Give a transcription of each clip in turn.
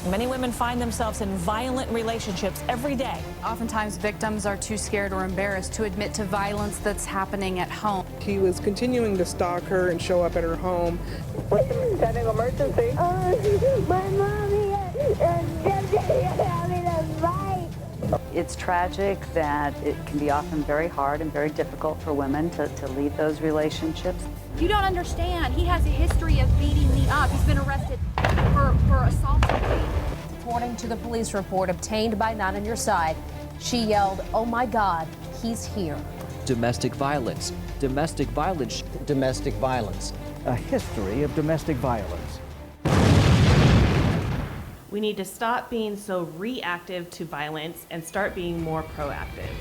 Many women find themselves in violent relationships every day. Oftentimes, victims are too scared or embarrassed to admit to violence that's happening at home. He was continuing to stalk her and show up at her home. Sending emergency. My mommy and daddy are having a fight. It's tragic that it can be often very hard and very difficult for women to leave those relationships. You don't understand. He has a history of beating me up. He's been arrested for assaulting me. According to the police report obtained by Not on Your Side, she yelled, "Oh my God, he's here." Domestic violence. Domestic violence. Domestic violence. A history of domestic violence. We need to stop being so reactive to violence and start being more proactive.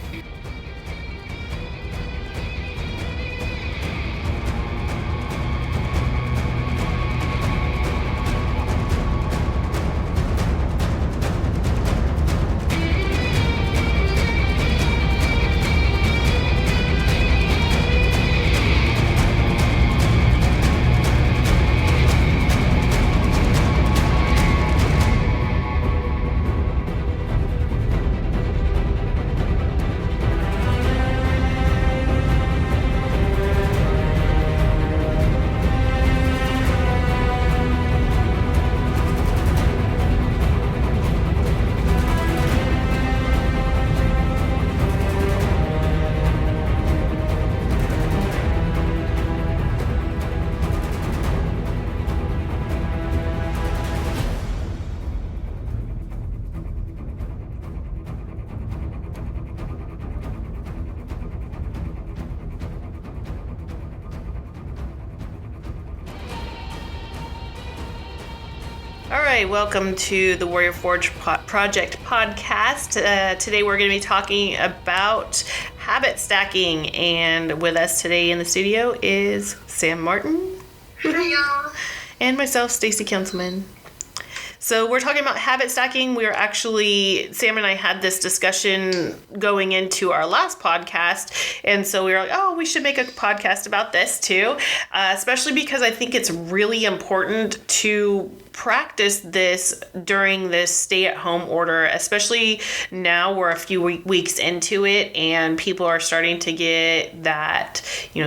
All right, welcome to the Warrior Forge Project podcast. Today we're going to be talking about habit stacking, and with us today in the studio is Sam Martin. Hi, y'all. And myself, Stacey Councilman. So we're talking about habit stacking. Sam and I had this discussion going into our last podcast. And so we were like, oh, we should make a podcast about this too. Especially because I think it's really important to practice this during this stay-at-home order, especially now we're a few weeks into it and people are starting to get that,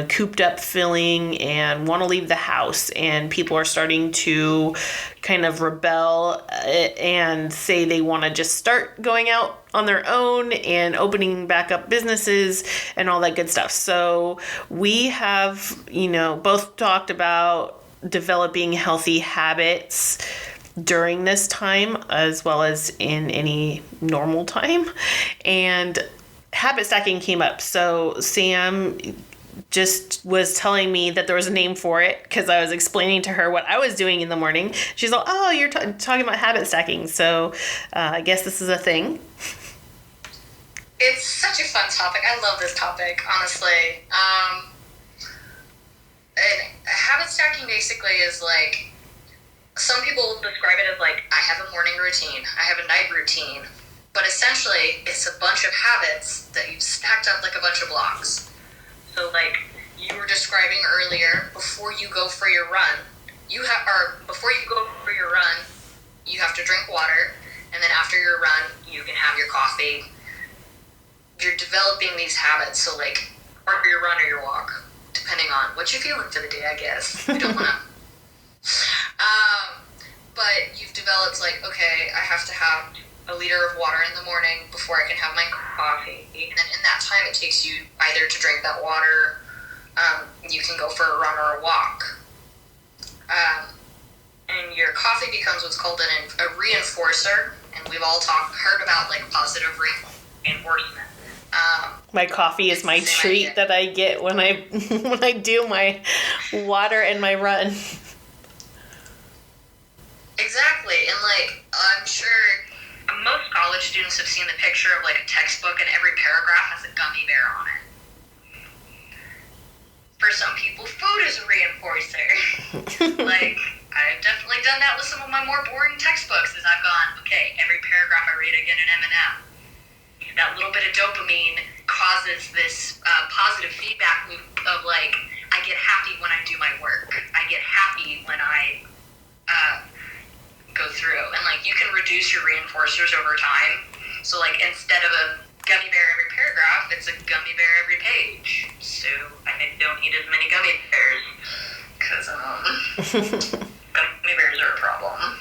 cooped up feeling and want to leave the house, and people are starting to kind of rebel and say they want to just start going out on their own and opening back up businesses and all that good stuff. So we have, both talked about developing healthy habits during this time as well as in any normal time, and habit stacking came up. So Sam just was telling me that there was a name for it because I was explaining to her what I was doing in the morning. She's like, oh, you're talking about habit stacking, so I guess this is a thing. It's such a fun topic. I love this topic, honestly. And habit stacking basically is like, some people describe it as like, I have a morning routine, I have a night routine, but essentially it's a bunch of habits that you've stacked up like a bunch of blocks. So like you were describing earlier, before you go for your run, you have to drink water, and then after your run, you can have your coffee. You're developing these habits, so like, or your run or your walk, depending on what you're feeling for the day, I guess. You don't want to. But you've developed like, okay, I have to have a liter of water in the morning before I can have my coffee. And then in that time, it takes you either to drink that water, you can go for a run or a walk. And your coffee becomes what's called a reinforcer. And we've all heard about like positive reinforcement. My coffee is my treat that I get when I do my water and my run. Exactly, and like I'm sure most college students have seen the picture of like a textbook, and every paragraph has a gummy bear on it. For some people, food is a reinforcer. Like I've definitely done that with some of my more boring textbooks. As I've gone, okay, every paragraph I read, I get an M&M. That little bit of dopamine causes this positive feedback loop of like, I get happy when I do my work. I get happy when I go through. And like, you can reduce your reinforcers over time. So, like, instead of a gummy bear every paragraph, it's a gummy bear every page. So I don't eat as many gummy bears because gummy bears are a problem.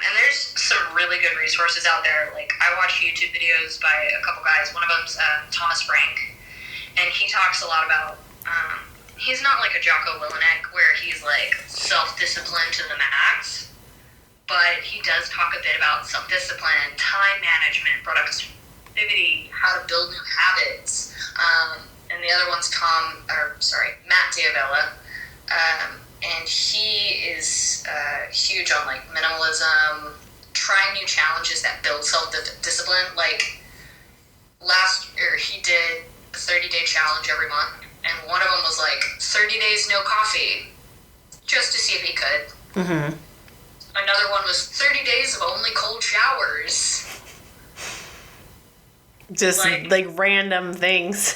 And there's some really good resources out there. Like, I watch YouTube videos by a couple guys. One of them's Thomas Frank, and he talks a lot about, he's not like a Jocko Willink where he's like self-discipline to the max, but he does talk a bit about self-discipline, time management, productivity, how to build new habits. And the other one's Matt Diavella. And he is huge on like minimalism, trying new challenges that build self-discipline. Like last year, he did a 30-day challenge every month, and one of them was like 30 days no coffee, just to see if he could. Mm-hmm. Another one was 30 days of only cold showers. Just like random things.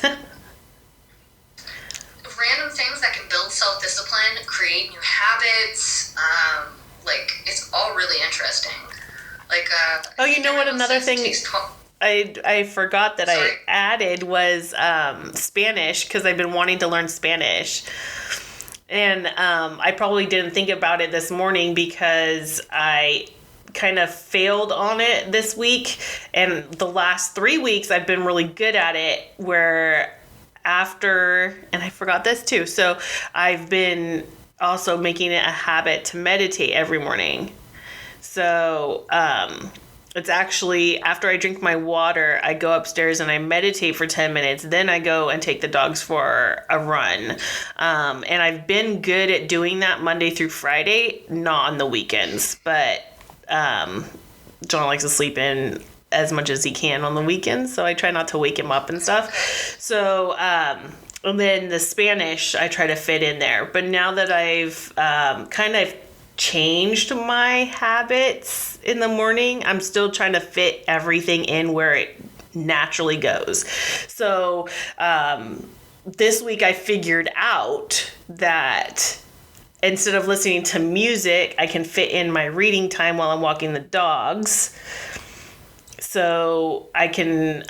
Random things that can build self-discipline, create new habits. It's all really interesting. You know what? Another thing I forgot that I added was Spanish, because I've been wanting to learn Spanish. And I probably didn't think about it this morning because I kind of failed on it this week. And the last 3 weeks I've been really good at it, where and I forgot this too. So I've been also making it a habit to meditate every morning. So it's actually after I drink my water, I go upstairs and I meditate for 10 minutes. Then I go and take the dogs for a run. And I've been good at doing that Monday through Friday, not on the weekends. But John likes to sleep in as much as he can on the weekends, so I try not to wake him up and stuff. So and then the Spanish I try to fit in there. But now that I've kind of changed my habits in the morning, I'm still trying to fit everything in where it naturally goes. So this week I figured out that instead of listening to music, I can fit in my reading time while I'm walking the dogs. So I can,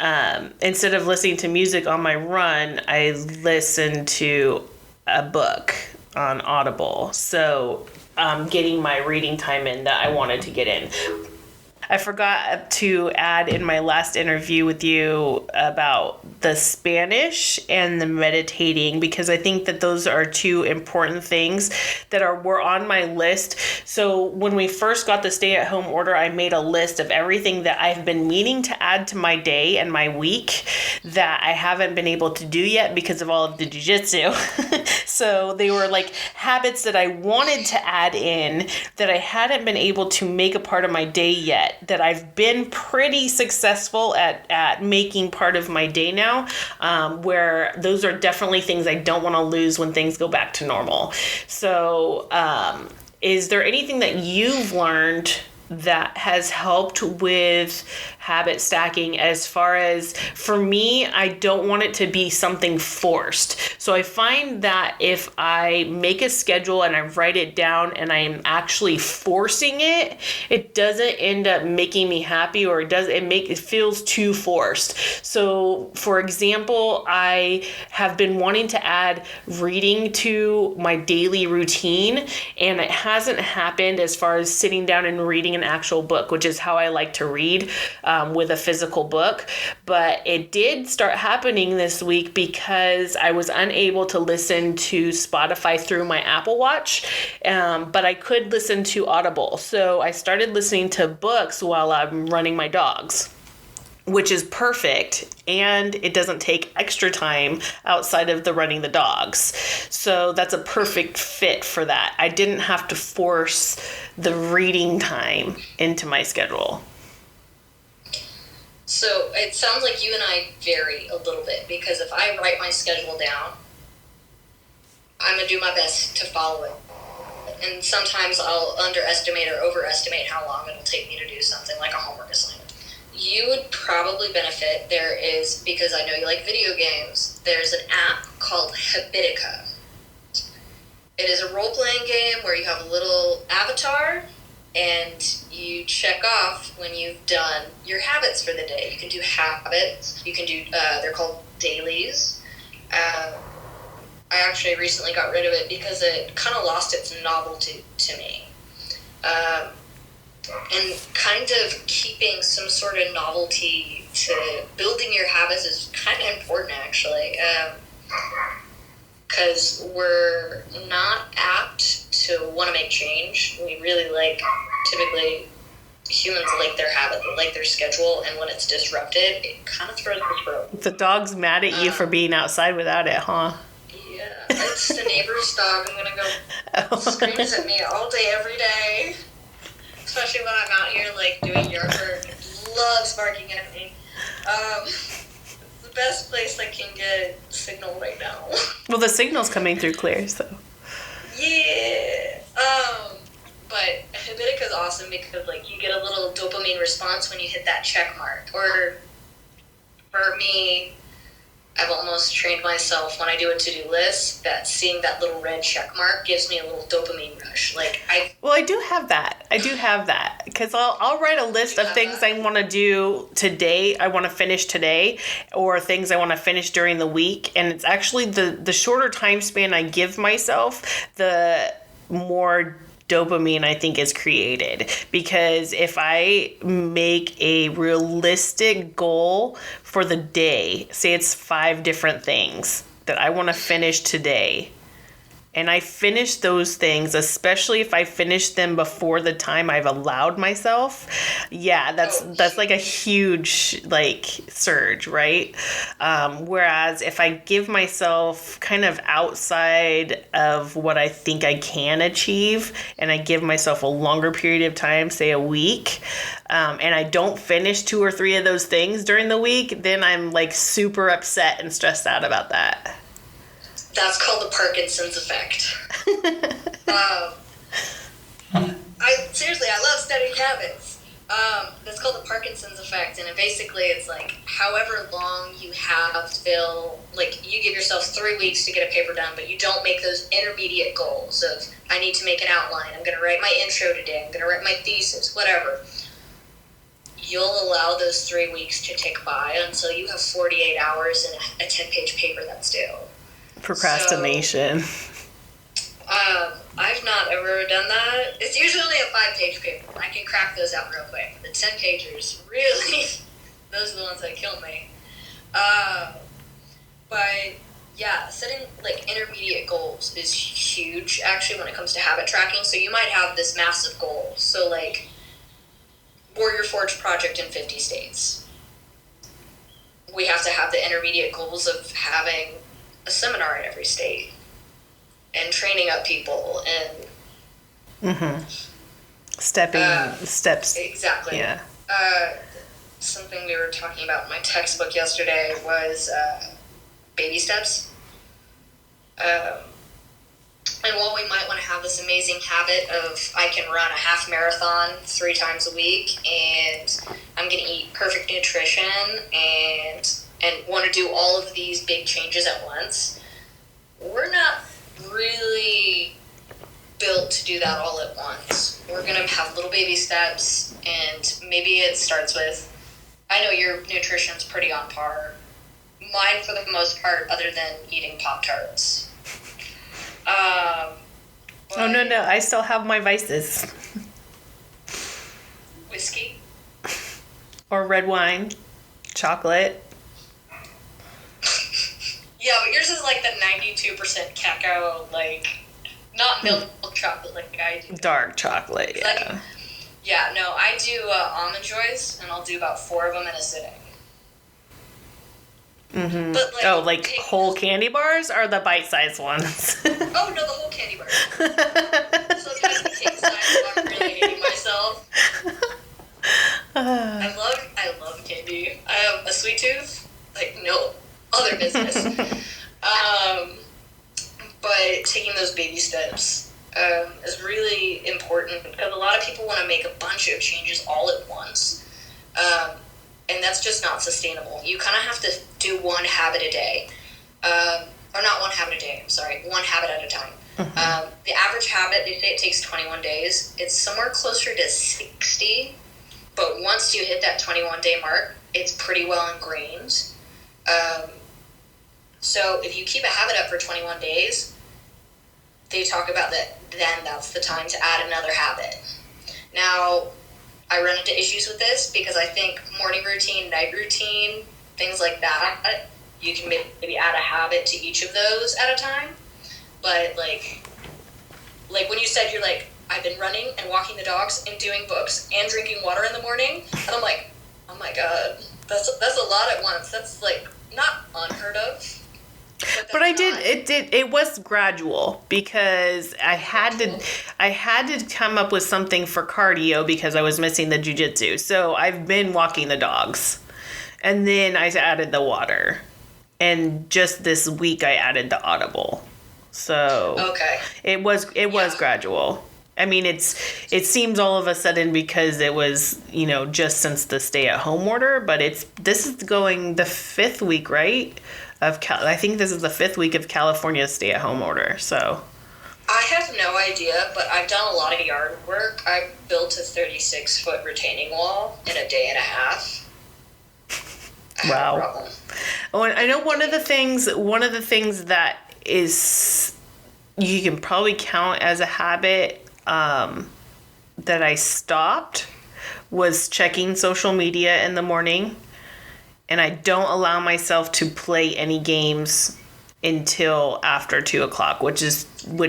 instead of listening to music on my run, I listen to a book on Audible. So I'm getting my reading time in that I wanted to get in. I forgot to add in my last interview with you about the Spanish and the meditating, because I think that those are two important things that were on my list. So when we first got the stay-at-home order, I made a list of everything that I've been meaning to add to my day and my week that I haven't been able to do yet because of all of the jiu-jitsu. So they were like habits that I wanted to add in that I hadn't been able to make a part of my day yet, that I've been pretty successful at making part of my day now, where those are definitely things I don't want to lose when things go back to normal. So is there anything that you've learned that has helped with habit stacking? As far as, for me, I don't want it to be something forced. So I find that if I make a schedule and I write it down and I'm actually forcing it, it doesn't end up making me happy, or it feels too forced. So for example, I have been wanting to add reading to my daily routine, and it hasn't happened as far as sitting down and reading an actual book, which is how I like to read, with a physical book. But it did start happening this week because I was unable to listen to Spotify through my Apple Watch, but I could listen to Audible. So I started listening to books while I'm running my dogs, which is perfect, and it doesn't take extra time outside of the running the dogs. So that's a perfect fit for that. I didn't have to force the reading time into my schedule. So it sounds like you and I vary a little bit, because if I write my schedule down, I'm going to do my best to follow it. And sometimes I'll underestimate or overestimate how long it'll take me to do something, like a homework assignment. You would probably benefit. There is, because I know you like video games, there's an app called Habitica. It is a role-playing game where you have a little avatar, and you check off when you've done your habits for the day. You can do habits. You can do, they're called dailies. I actually recently got rid of it because it kind of lost its novelty to me. And kind of keeping some sort of novelty to building your habits is kind of important, actually. Because we're not apt to want to make change. We really typically, humans like their habit, they like their schedule, and when it's disrupted, it kind of throws us for a loop. The dog's mad at you for being outside without it, huh? Yeah, it's the neighbor's dog. I'm gonna go screams at me all day, every day. Especially when I'm out here, doing yard work. It loves barking at me. It's the best place I can get signal right now. Well, the signal's coming through clear, so. Yeah. But Habitica is awesome because, you get a little dopamine response when you hit that check mark. Or, for me, I've almost trained myself when I do a to-do list that seeing that little red check mark gives me a little dopamine rush. Well, I do have that. Because I'll write a list of things I want to do today, I want to finish today, or things I want to finish during the week. And it's actually the shorter time span I give myself, the more dopamine I think is created. Because if I make a realistic goal for the day, say it's 5 different things that I want to finish today, and I finish those things, especially if I finish them before the time I've allowed myself, that's like a huge surge, right? Whereas if I give myself kind of outside of what I think I can achieve, and I give myself a longer period of time, say a week, and I don't finish 2 or 3 of those things during the week, then I'm super upset and stressed out about that. That's called the Parkinson's effect. I love studying habits. That's called the Parkinson's effect, and it's however long you have till, you give yourself 3 weeks to get a paper done, but you don't make those intermediate goals of, I need to make an outline, I'm going to write my intro today, I'm going to write my thesis, whatever. You'll allow those 3 weeks to tick by until you have 48 hours and a 10-page paper that's due. Procrastination. I've not ever done that. It's usually a 5-page paper. I can crack those out real quick. The 10-pagers, really, those are the ones that kill me. But yeah, setting intermediate goals is huge actually when it comes to habit tracking. So you might have this massive goal. So Warrior Forge project in 50 states. We have to have the intermediate goals of having a seminar in every state and training up people and steps. Exactly. Yeah. Something we were talking about in my textbook yesterday was baby steps. And while we might want to have this amazing habit of I can run a half marathon 3 times a week and I'm going to eat perfect nutrition and want to do all of these big changes at once, we're not really built to do that all at once. We're going to have little baby steps, and maybe it starts with, I know your nutrition's pretty on par. Mine, for the most part, other than eating Pop-Tarts. Oh, no, I still have my vices. Whiskey? Or red wine, chocolate. Yeah, but yours is the 92% cacao, not milk chocolate like I do. Dark chocolate, yeah. I do Almond Joys, and I'll do about 4 of them in a sitting. Mm-hmm. But whole candy bars or the bite-sized ones? Oh, no, the whole candy bar. Sometimes the cake size if I'm really hating myself. I love candy. I have a sweet tooth, no other business. But taking those baby steps is really important because a lot of people want to make a bunch of changes all at once. And that's just not sustainable. You kind of have to do one habit a day. Or not one habit a day, I'm sorry. One habit at a time. The average habit, they say it takes 21 days. It's somewhere closer to 60. But once you hit that 21-day mark, it's pretty well ingrained. So if you keep a habit up for 21 days, they talk about that then that's the time to add another habit. Now, I run into issues with this because I think morning routine, night routine, things like that, you can maybe add a habit to each of those at a time. But like when you said you're like, I've been running and walking the dogs and doing books and drinking water in the morning, and I'm like, oh my god, that's a lot at once. That's like not unheard of. But it was gradual because I had to come up with something for cardio because I was missing the jiu-jitsu. So I've been walking the dogs, and then I added the water, and just this week I added the audible. So okay, it was gradual. I mean, it seems all of a sudden because it was, just since the stay-at-home order, but this is going the 5th week, right? I think this is the 5th week of California's stay-at-home order, so. I have no idea, but I've done a lot of yard work. I built a 36-foot retaining wall in a day and a half. Wow. Oh, and I know one of the things that is, you can probably count as a habit that I stopped was checking social media in the morning. And I don't allow myself to play any games until after 2:00, which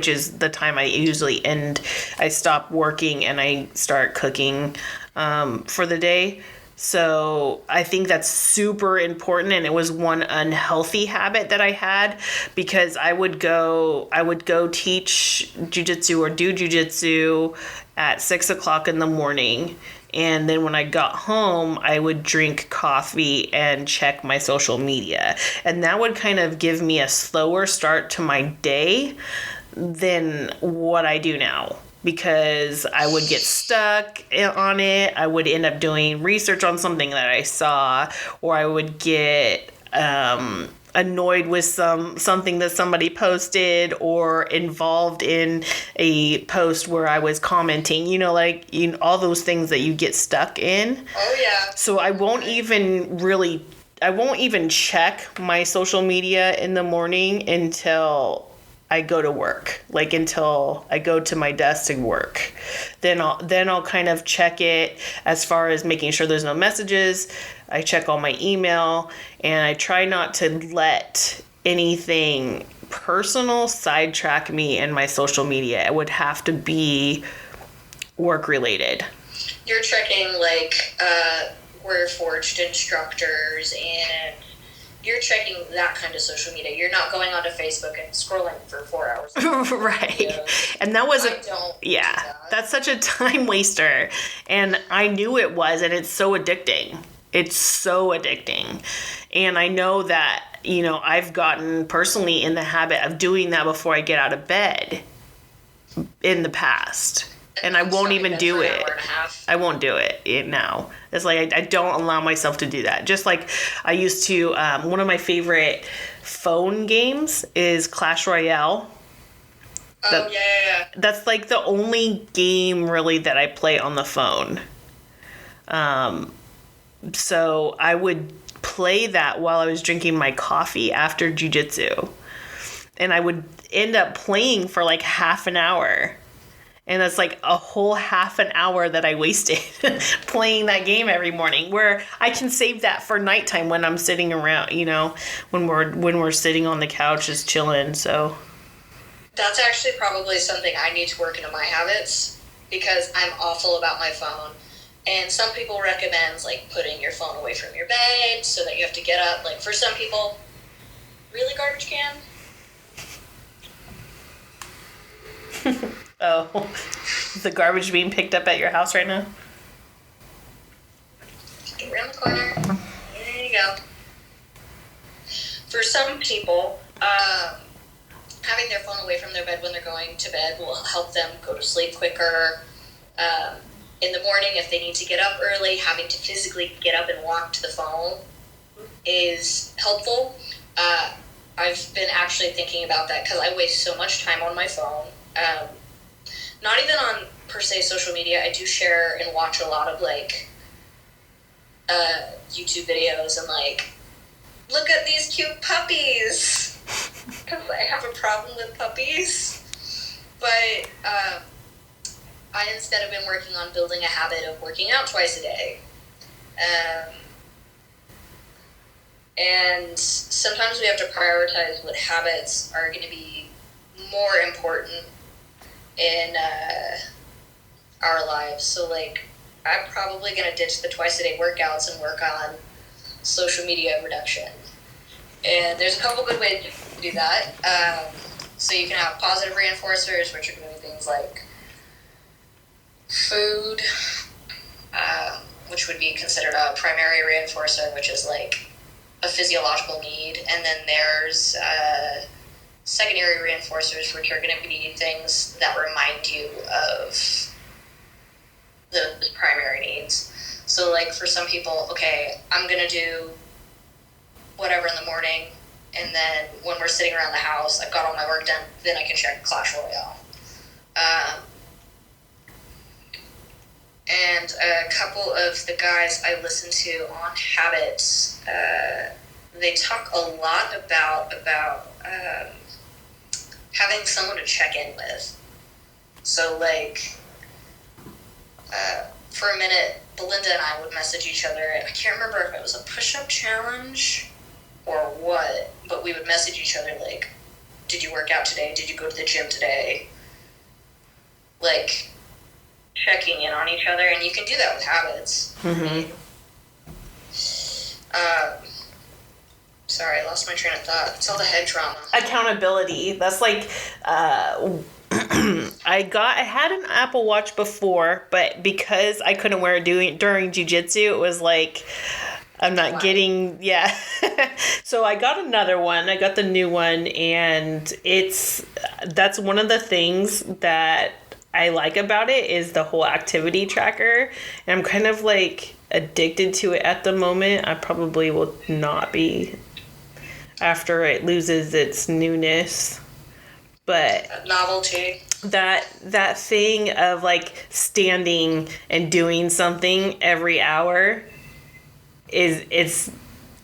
is the time I usually end. I stop working and I start cooking for the day. So I think that's super important, and it was one unhealthy habit that I had because I would go teach jiu-jitsu or do jiu-jitsu at 6:00 in the morning. And then when I got home, I would drink coffee and check my social media. And that would kind of give me a slower start to my day than what I do now. Because I would get stuck on it. I would end up doing research on something that I saw, or I would get annoyed with something that somebody posted, or involved in a post where I was commenting, all those things that you get stuck in. Oh yeah. So I won't even check my social media in the morning until I go to work, until I go to my desk to work. Then I'll kind of check it as far as making sure there's no messages. I check all my email, and I try not to let anything personal sidetrack me in my social media. It would have to be work related. You're checking we're forged instructors, and you're checking that kind of social media. You're not going onto Facebook and scrolling for 4 hours. Right. And that wasn't, that's such a time waster. And I knew it was, and it's so addicting. It's so addicting. And I know that, I've gotten personally in the habit of doing that before I get out of bed in the past. And I won't even do it. I won't do it now. It's like I don't allow myself to do that. Just like I used to, one of my favorite phone games is Clash Royale. Yeah. That's like the only game really that I play on the phone. So I would play that while I was drinking my coffee after jiu-jitsu. And I would end up playing for like half an hour. And that's like a whole half an hour that I wasted playing that game every morning, where I can save that for nighttime when I'm sitting around, when we're sitting on the couch just chilling. So that's actually probably something I need to work into my habits, because I'm awful about my phone. And some people recommend putting your phone away from your bed so that you have to get up. Like for some people, really, garbage can? Oh, is the garbage being picked up at your house right now? Around the corner. There you go. For some people, having their phone away from their bed when they're going to bed will help them go to sleep quicker. In the morning, if they need to get up early, having to physically get up and walk to the phone is helpful. I've been actually thinking about that because I waste so much time on my phone. Not even on, per se, social media. I do share and watch a lot of, like, YouTube videos and, like, look at these cute puppies. Because I have a problem with puppies. But I instead have been working on building a habit of working out twice a day. And sometimes we have to prioritize what habits are going to be more important in our lives. So, like, I'm probably going to ditch the twice-a-day workouts and work on social media reduction. And there's a couple good ways to do that. So you can have positive reinforcers, which are going to be things like food, which would be considered a primary reinforcer, which is like a physiological need. And then there's secondary reinforcers, which are going to be things that remind you of the primary needs. So, like, for some people, okay, I'm going to do whatever in the morning, and then when we're sitting around the house, I've got all my work done, then I can check Clash Royale. And a couple of the guys I listen to on habits, they talk a lot about having someone to check in with. So, like, for a minute, Belinda and I would message each other. I can't remember if it was a push-up challenge or what, but we would message each other, like, did you work out today? Did you go to the gym today? Like, checking in on each other, and you can do that with habits. Mm-hmm. Sorry, I lost my train of thought. It's all the head trauma. Accountability. That's like, I had an Apple Watch before, but because I couldn't wear it during jiu-jitsu, it was like, I'm not getting, yeah. So I got another one. I got the new one, and that's one of the things that I like about it is the whole activity tracker. And I'm kind of like addicted to it at the moment. I probably will not be after it loses its newness. But novelty. That thing of like standing and doing something every hour it's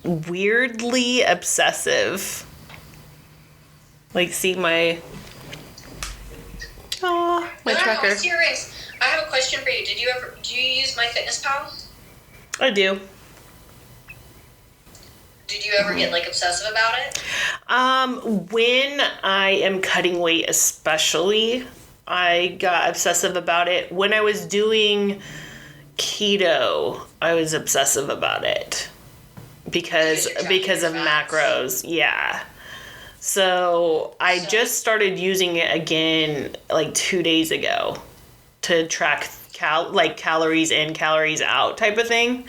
weirdly obsessive. Like, see my tracker. No, serious. I have a question for you. Do you use MyFitnessPal? I do. Did you ever get, like, obsessive about it? When I am cutting weight especially, I got obsessive about it. When I was doing keto, I was obsessive about it because of macros. Yeah. So I just started using it again like 2 days ago to track calories in, calories out type of thing.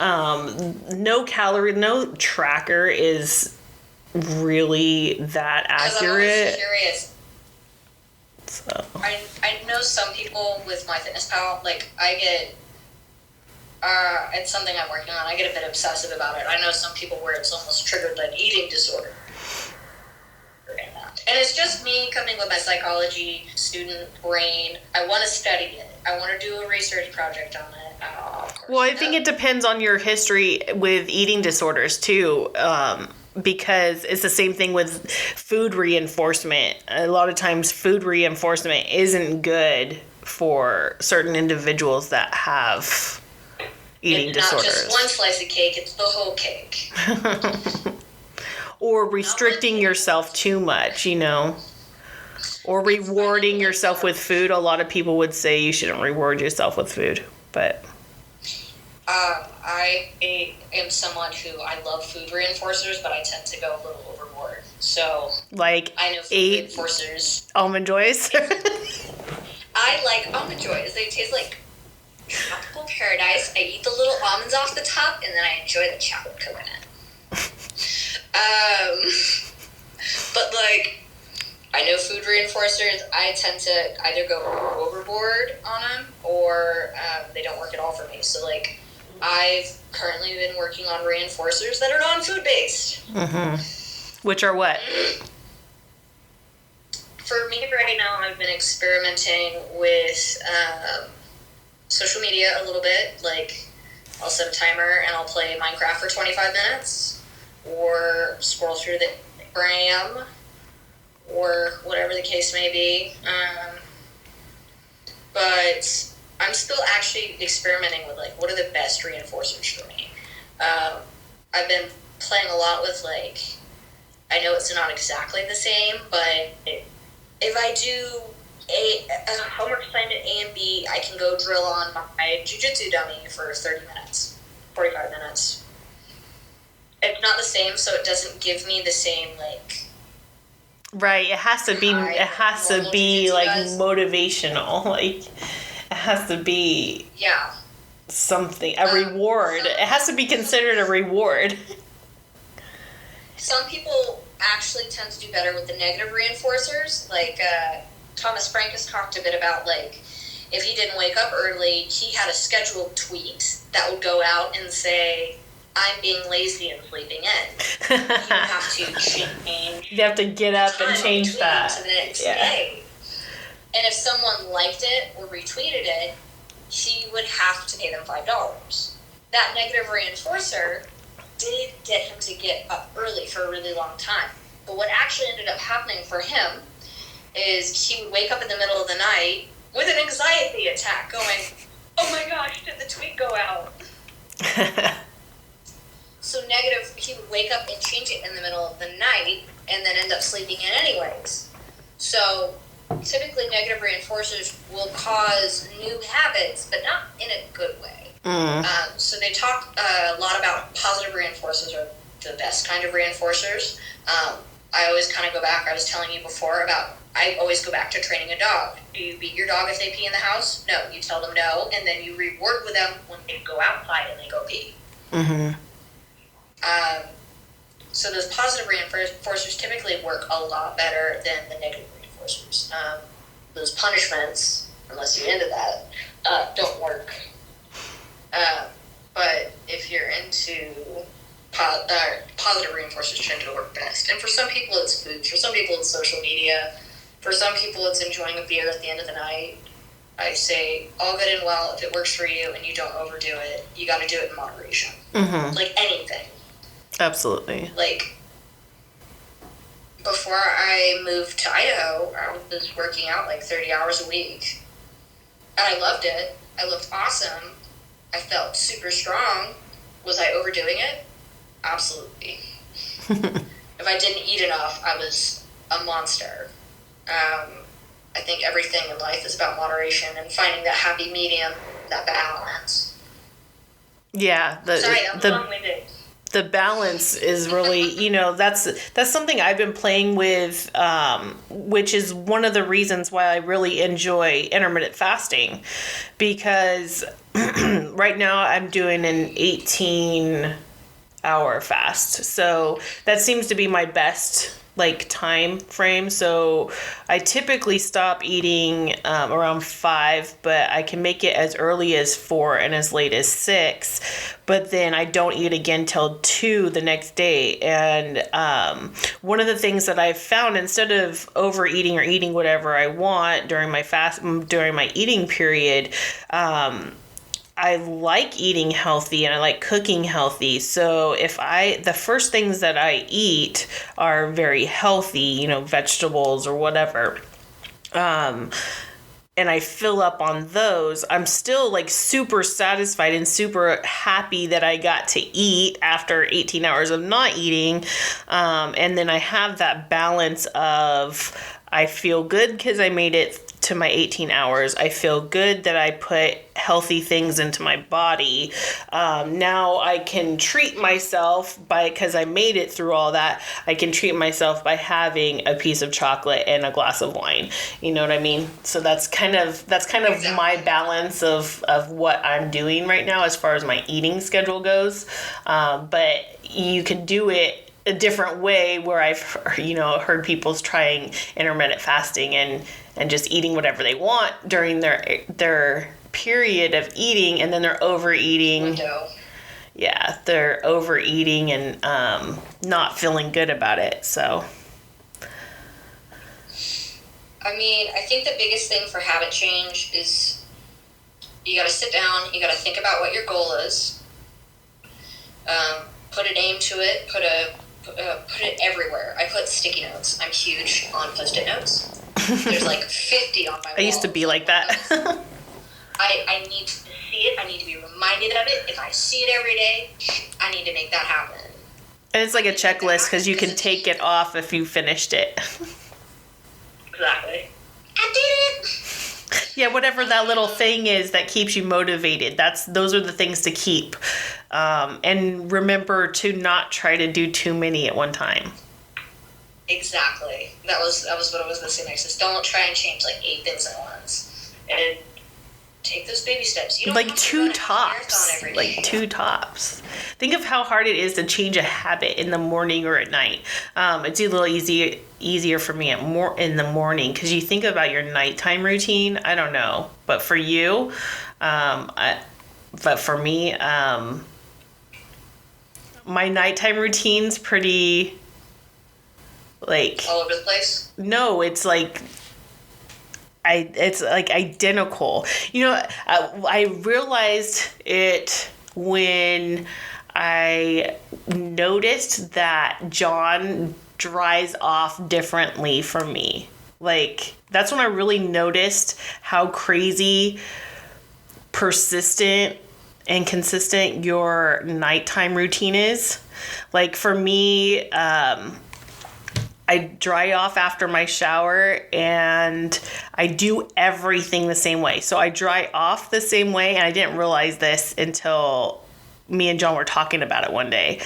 No tracker is really that accurate. I'm always curious. So I know some people with MyFitnessPal, like, I get, it's something I'm working on, I get a bit obsessive about it. I know some people where it's almost triggered an eating disorder. And it's just me coming with my psychology student brain. I want to study it. I want to do a research project on it. Well, I think it depends on your history with eating disorders too, because it's the same thing with food reinforcement. A lot of times food reinforcement isn't good for certain individuals that have eating disorders. It's not just one slice of cake, it's the whole cake. Or restricting yourself too much, or rewarding yourself with food. A lot of people would say you shouldn't reward yourself with food, but I am someone who, I love food reinforcers, but I tend to go a little overboard. So, like, I know food reinforcers. Almond Joys. I like Almond Joys. They taste like tropical paradise. I eat the little almonds off the top, and then I enjoy the chocolate coconut. But, like, I know food reinforcers, I tend to either go overboard on them or they don't work at all for me. So, like, I've currently been working on reinforcers that are non-food based. Mm-hmm. Which are what? For me right now, I've been experimenting with social media a little bit. Like, I'll set a timer and I'll play Minecraft for 25 minutes, or scroll through the Instagram, or whatever the case may be. But I'm still actually experimenting with, like, what are the best reinforcers for me? I've been playing a lot with, like, I know it's not exactly the same, but if I do a homework assignment A and B, I can go drill on my jiu-jitsu dummy for 30 minutes, 45 minutes. It's not the same, so it doesn't give me the same, like... Right, it has to be like motivational. Like, it has to be something, a reward. It has to be considered a reward. Some people actually tend to do better with the negative reinforcers. Like, Thomas Frank has talked a bit about, like, if he didn't wake up early, he had a scheduled tweet that would go out and say, I'm being lazy and sleeping in. You have to change. You have to get up and change that. To the next day. And if someone liked it or retweeted it, he would have to pay them $5. That negative reinforcer did get him to get up early for a really long time. But what actually ended up happening for him is he would wake up in the middle of the night with an anxiety attack going, oh my gosh, did the tweet go out? So negative, he would wake up and change it in the middle of the night and then end up sleeping in anyways. So typically negative reinforcers will cause new habits, but not in a good way. So they talk a lot about positive reinforcers are the best kind of reinforcers. I always kind of go back, I was telling you before about, I always go back to training a dog. Do you beat your dog if they pee in the house? No, you tell them no, and then you reward with them when they go outside and they go pee. So those positive reinforcers typically work a lot better than the negative reinforcers. Those punishments, unless you're into that, don't work. But if you're into positive reinforcers, tend to work best. And for some people, it's food. For some people, it's social media. For some people, it's enjoying a beer at the end of the night. I say, all good and well, if it works for you and you don't overdo it, you got to do it in moderation. Like anything. Absolutely. Like, before I moved to Idaho, I was working out like 30 hours a week. And I loved it. I looked awesome. I felt super strong. Was I overdoing it? Absolutely. If I didn't eat enough, I was a monster. I think everything in life is about moderation and finding that happy medium, that balance. Yeah. The balance is really, that's something I've been playing with, which is one of the reasons why I really enjoy intermittent fasting, because right now I'm doing an 18-hour fast. So that seems to be my best time frame. So I typically stop eating around 5, but I can make it as early as 4 and as late as 6. But then I don't eat again till 2 the next day. And one of the things that I've found, instead of overeating or eating whatever I want during my eating period, I like eating healthy and I like cooking healthy. So the first things that I eat are very healthy, vegetables or whatever, and I fill up on those, I'm still super satisfied and super happy that I got to eat after 18 hours of not eating. And then I have that balance of, I feel good because I made it to my 18 hours. I feel good that I put healthy things into my body. Now I can treat myself because I made it through all that. I can treat myself by having a piece of chocolate and a glass of wine. You know what I mean? So that's kind of my balance of what I'm doing right now as far as my eating schedule goes. But you can do it a different way, where I've heard people trying intermittent fasting and just eating whatever they want during their period of eating, and then they're overeating. yeah, they're overeating and not feeling good about it. So I mean, I think the biggest thing for habit change is you got to sit down, you got to think about what your goal is, put a name to it, put it everywhere. I put sticky notes. I'm huge on Post-it notes. There's like 50 on my wall. I used to be like that. I need to see it. I need to be reminded of it. If I see it every day, I need to make that happen. And it's like a checklist because you can take it off if you finished it. Exactly. I did it! Yeah, whatever that little thing is that keeps you motivated. Those are the things to keep. And remember to not try to do too many at one time. Exactly. That was what I was going to say next. Is don't try and change like 8 things at once. And take those baby steps. You don't like have to 2 run a tops. marathon every day. Like 2 tops. Think of how hard it is to change a habit in the morning or at night. It's a little easier for me in the morning because you think about your nighttime routine. I don't know, but for you, but for me, my nighttime routine's pretty like all over the place. No, it's like. It's like identical. You know, I realized it when I noticed that John dries off differently from me. Like, that's when I really noticed how crazy, persistent, and consistent your nighttime routine is. Like, for me, I dry off after my shower and I do everything the same way. So I dry off the same way, and I didn't realize this until me and John were talking about it one day.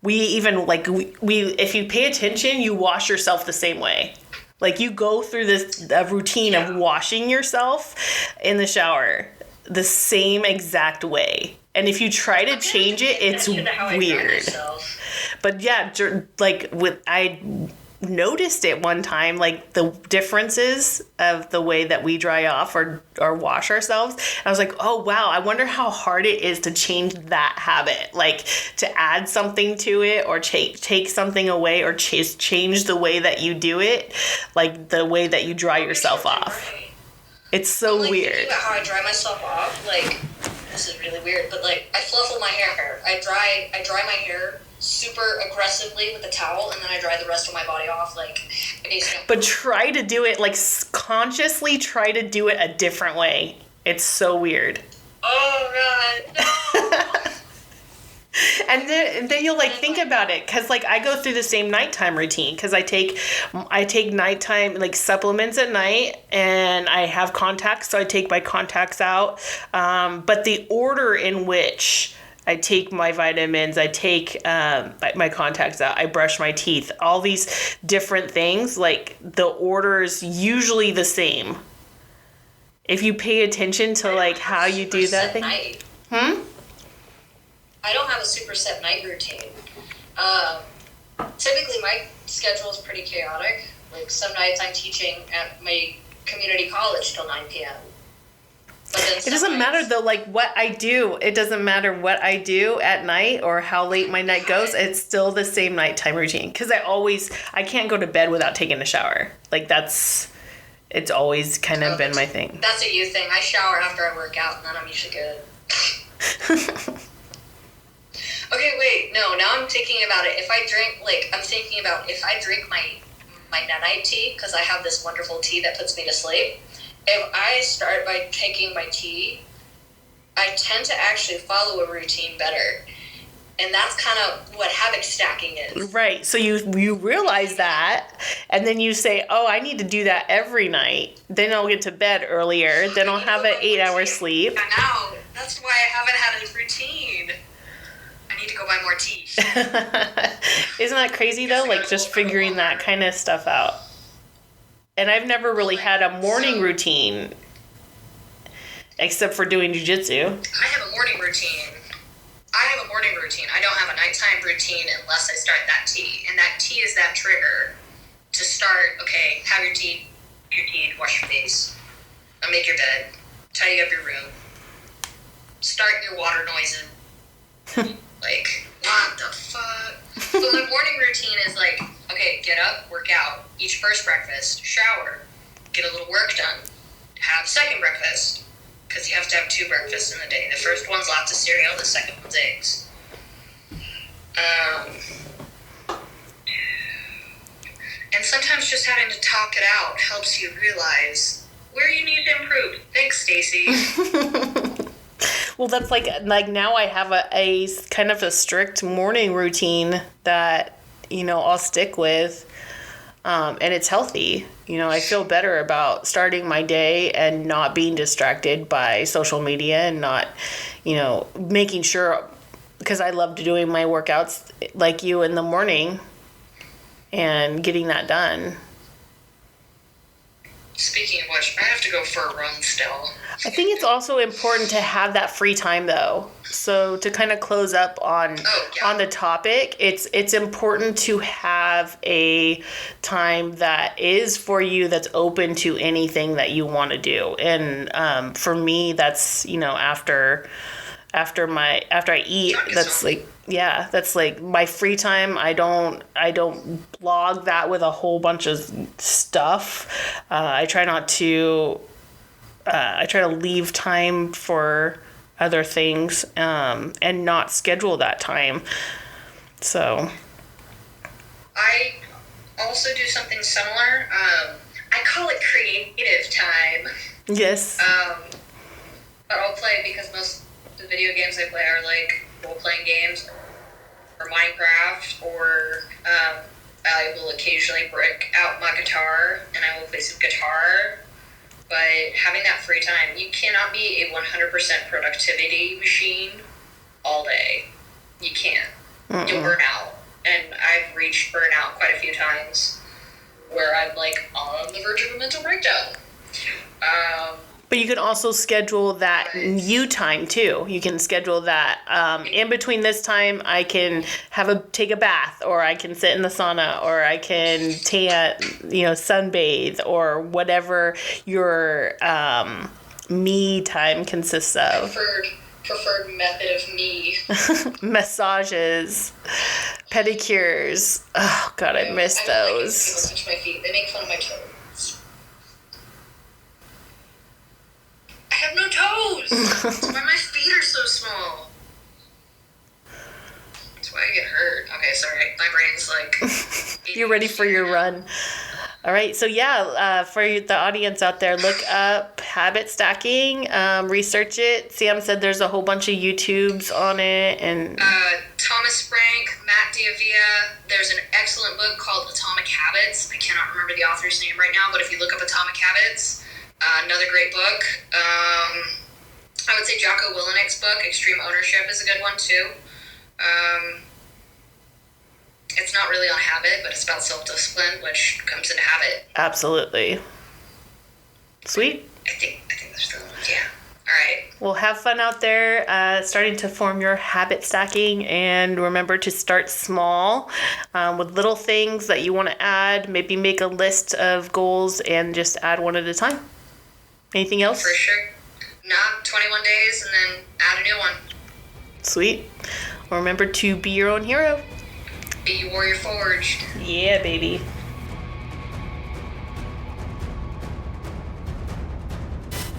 We even like we if you pay attention, you wash yourself the same way. Like you go through this routine of washing yourself in the shower the same exact way. And if you try to change it, it's weird. But yeah, like I noticed it one time, like the differences of the way that we dry off or wash ourselves. I was like, oh wow, I wonder how hard it is to change that habit, like to add something to it or take something away or change the way that you do it, like the way that you dry yourself off. It's so weird. Thinking about how I dry myself off, like this is really weird, but like I fluffle my hair. I dry my hair super aggressively with a towel, and then I dry the rest of my body off like but try to do it like consciously try to do it a different way. It's so weird. Oh god, no. And then you'll like think about it, because like I go through the same nighttime routine because I take nighttime like supplements at night, and I have contacts, so I take my contacts out, but the order in which I take my vitamins, I take my contacts out, I brush my teeth, all these different things, like the order is usually the same. If you pay attention to like how you do that thing. I don't have a super set night routine. Typically my schedule is pretty chaotic. Like some nights I'm teaching at my community college till 9 p.m. It doesn't matter though, like what I do. It doesn't matter what I do at night or how late my night goes. It's still the same nighttime routine because I can't go to bed without taking a shower. Like it's always kind of been my thing. That's a you thing. I shower after I work out, and then I'm usually good. Okay, wait, no, now I'm thinking about it. If I drink my night tea, because I have this wonderful tea that puts me to sleep. If I start by taking my tea, I tend to actually follow a routine better. And that's kind of what habit stacking is. Right. So you realize that, and then you say, oh, I need to do that every night. Then I'll get to bed earlier. Then I'll have an 8-hour sleep. I know. That's why I haven't had a routine. I need to go buy more tea. Isn't that crazy, though? Like, just figuring that kind of stuff out. And I've never really had a morning routine, except for doing jiu-jitsu. I have a morning routine. I don't have a nighttime routine unless I start that tea. And that tea is that trigger to start, okay, have your tea, wash your face, make your bed, tidy up your room, start your water noises. Like, what the fuck? So my morning routine is like, okay, get up, work out, eat your first breakfast, shower, get a little work done, have second breakfast, because you have to have 2 breakfasts in the day. The first one's lots of cereal, the second one's eggs. And sometimes just having to talk it out helps you realize where you need to improve. Thanks, Stacey. Well, that's like now I have a kind of a strict morning routine that, I'll stick with. And it's healthy. I feel better about starting my day and not being distracted by social media and not, making sure, because I love doing my workouts like you in the morning and getting that done. Speaking of which, I have to go for a run still. I think it's also important to have that free time, though. So to kind of close up on the topic, it's important to have a time that is for you, that's open to anything that you want to do. And for me, that's after I eat, that's like my free time. I don't blog that with a whole bunch of stuff. I try to leave time for other things, and not schedule that time. So I also do something similar. I call it creative time. Yes. But I'll play, because most of the video games I play are like role-playing games or Minecraft, or I will occasionally break out my guitar and I will play some guitar. But having that free time, you cannot be a 100% productivity machine all day. You can't. You'll burn out. And I've reached burnout quite a few times where I'm like on the verge of a mental breakdown. But you can also schedule that you time too. You can schedule that in between this time. I can take a bath, or I can sit in the sauna, or I can tan, sunbathe, or whatever your me time consists of. Preferred method of me. Massages, pedicures. Oh God, I miss those. I touch my feet. They make fun of my toes. I have no toes. That's why my feet are so small. That's why I get hurt. Okay, sorry. My brain's like... You're ready for your run. All right. So for the audience out there, look up habit stacking. Research it. Sam said there's a whole bunch of YouTubes on it. And Thomas Frank, Matt Diavia. There's an excellent book called Atomic Habits. I cannot remember the author's name right now, but if you look up Atomic Habits... another great book. I would say Jocko Willenick's book, Extreme Ownership, is a good one too. It's not really on habit, but it's about self-discipline, which comes into habit. Absolutely. Sweet. I think those are the ones, yeah. All right. Well, have fun out there starting to form your habit stacking, and remember to start small with little things that you want to add. Maybe make a list of goals and just add one at a time. Anything else? For sure. Not 21 days and then add a new one. Sweet. Well, remember to be your own hero. Be Warrior Forged. Yeah, baby.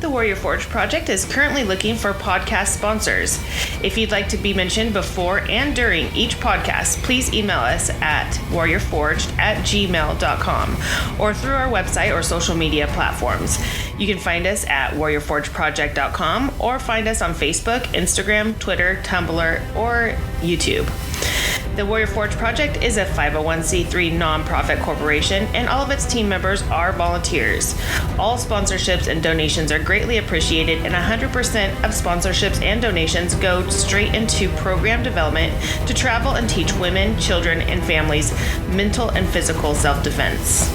The Warrior Forge Project is currently looking for podcast sponsors. If you'd like to be mentioned before and during each podcast, please email us at warriorforged@gmail.com or through our website or social media platforms. You can find us at warriorforgeproject.com or find us on Facebook, Instagram, Twitter, Tumblr, or YouTube. The Warrior Forge Project is a 501c3 nonprofit corporation, and all of its team members are volunteers. All sponsorships and donations are greatly appreciated, and 100% of sponsorships and donations go straight into program development to travel and teach women, children, and families mental and physical self-defense.